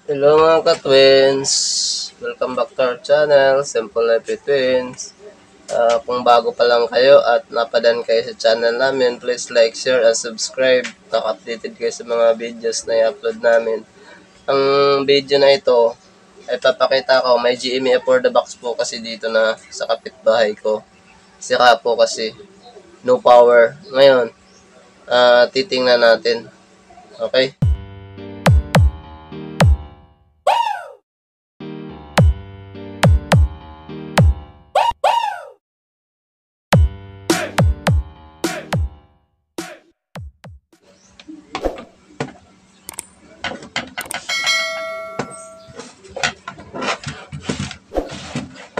Hello mga ka-twins! Welcome back to our channel, Simple Life with Twins. Kung bago pa lang kayo at napadan kayo sa channel namin, please like, share, and subscribe. Naka-updated kayo sa mga videos na i-upload namin. Ang video na ito ay papakita ko, may GMA for the box po kasi dito na sa kapitbahay ko. Sira po kasi, no power. Ngayon, titingnan natin. Okay?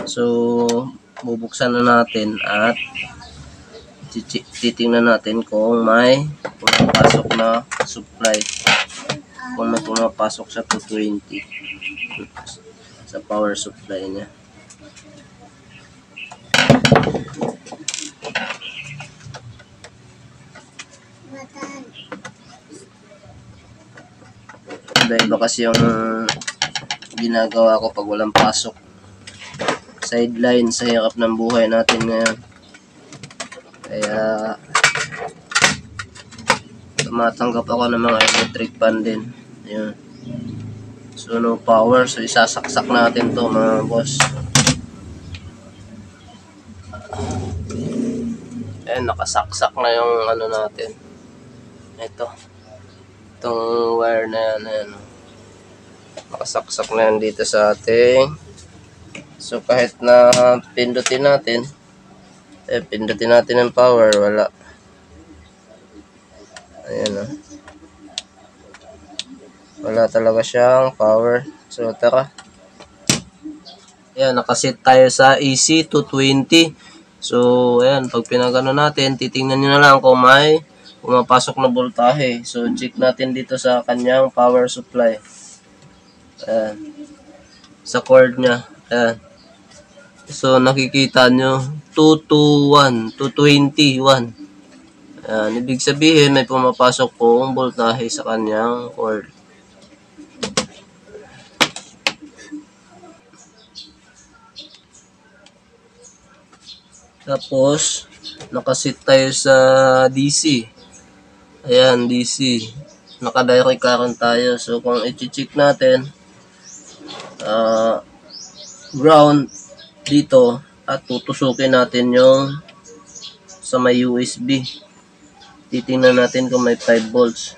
So, bubuksan na natin at titingnan natin kung may pumapasok na supply. Kung may pumapasok sa 220 sa power supply niya. Iba kasi yung ginagawa ko pag walang pasok. Sideline sa hirap ng buhay natin ngayon. Kaya tumatanggap ako ng mga electric fan din. Ayun. So no power. So isasaksak natin to mga boss. Ayan, nakasaksak na yung ano natin. Ito. Itong wire na yan. Ayan. Nakasaksak na yan dito sa ating. So kahit na pindutin natin ang power, wala. Ayan o. Wala talaga siyang power. So tara. Ayan, nakaset tayo sa AC 220. So ayan, pag pinagano natin, titingnan nyo na lang kung may pumapasok na voltahe. So check natin dito sa kanyang power supply. Ayan. Sa cord niya. Ayan. So nakikita nyo 221. Ayan, ibig sabihin may pumapasok pong voltahe sa kanyang cord. Tapos nakasit tayo sa DC. Ayan, DC. Naka-direct current tayo. So kung i-check natin ground dito at tutusukin natin yung sa may USB. Titingnan natin kung may 5 volts.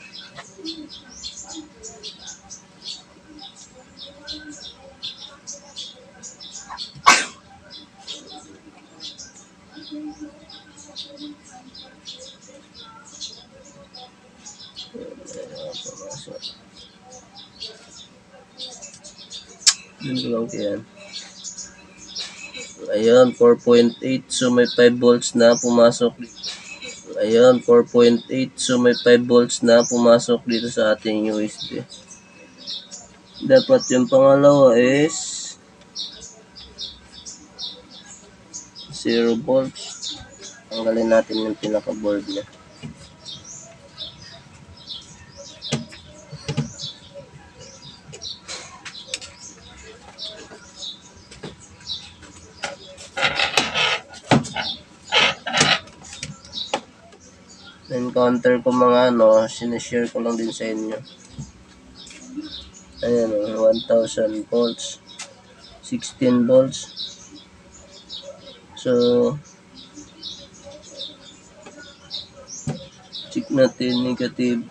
Yan. Ayan, 4.8. So may 5 volts na pumasok. Ayan, 4.8. So may 5 volts na pumasok dito sa ating USB. Dapat yung pangalawa is 0 volts. Tanggalin natin yung pinaka-board niya. Encounter ko mga sinishare ko lang din sa inyo. Ayan 1000 volts, 16 volts. So check natin negative.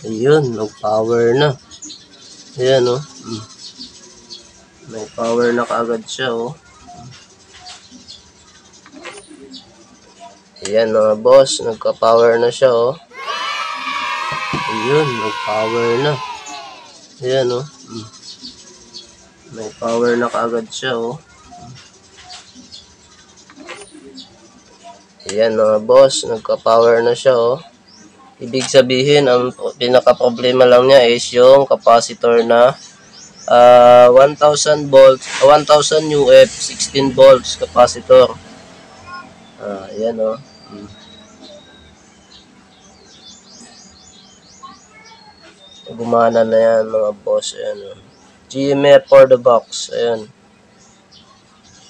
Ayun, nag-power na. Ayan, oh. May power na kaagad siya, oh. Ayan, mga boss. Nagka-power na siya, oh. Ayun, nag-power na. Ayan, oh. May power na kaagad siya, oh. Ayan, mga boss. Nagka-power na siya, oh. Ibig sabihin, ang pinaka-problema lang niya is yung capacitor na 1,000 volts, 1,000 UF, 16 volts capacitor. Ayan, oh. Gumana na yan, mga boss. Ayan, oh. GMF for the box. Ayan.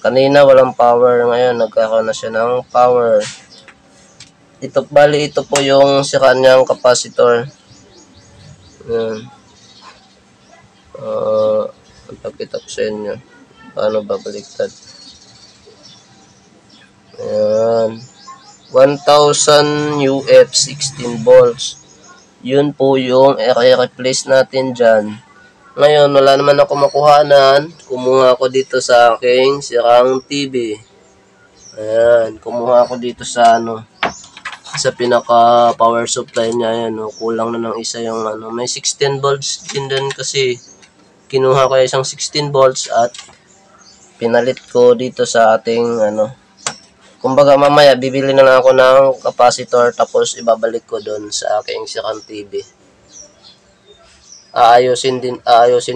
Kanina walang power, ngayon nagkakaroon na siya ng power. Bali ito po yung sa kanyang capacitor. Ayan. Napakita ko sa inyo. Paano babaliktad? Ayan. 1,000 UF, 16 volts. Yun po yung i-replace natin dyan. Ngayon, wala naman ako makuhanan. Kumuha ako dito sa aking sirang TV. Ayan. Kumuha ako dito sa sa pinaka power supply niya. Ayan, kulang na ng isa yung may 16 volts din din kasi kinuha ko isang 16 volts at pinalit ko dito sa ating kumbaga mamaya bibili na lang ako ng capacitor tapos ibabalik ko doon sa aking sirang TV. Aayusin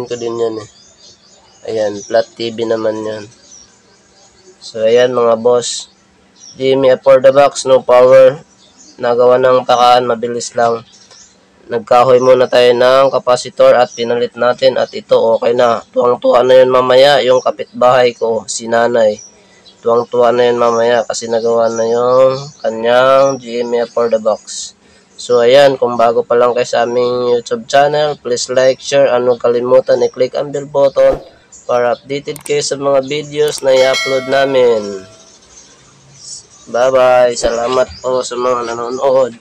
ko din yan eh. Ayan, flat TV naman yan. So ayan mga boss, GMF for the box, no power. Nagawa ng paraan, mabilis lang. Nagkahoy muna tayo ng capacitor at pinalit natin at ito okay na. Tuwang-tuwa na yun mamaya yung kapitbahay ko, si nanay. Tuwang-tuwa na yun mamaya kasi nagawa na yung kanyang GMF for the box. So ayan, kung bago pa lang kayo sa aming YouTube channel, please like, share, and huwag kalimutan i-click ang bell button para updated kayo sa mga videos na i-upload namin. Bye-bye. Salamat po sa mga nanonood.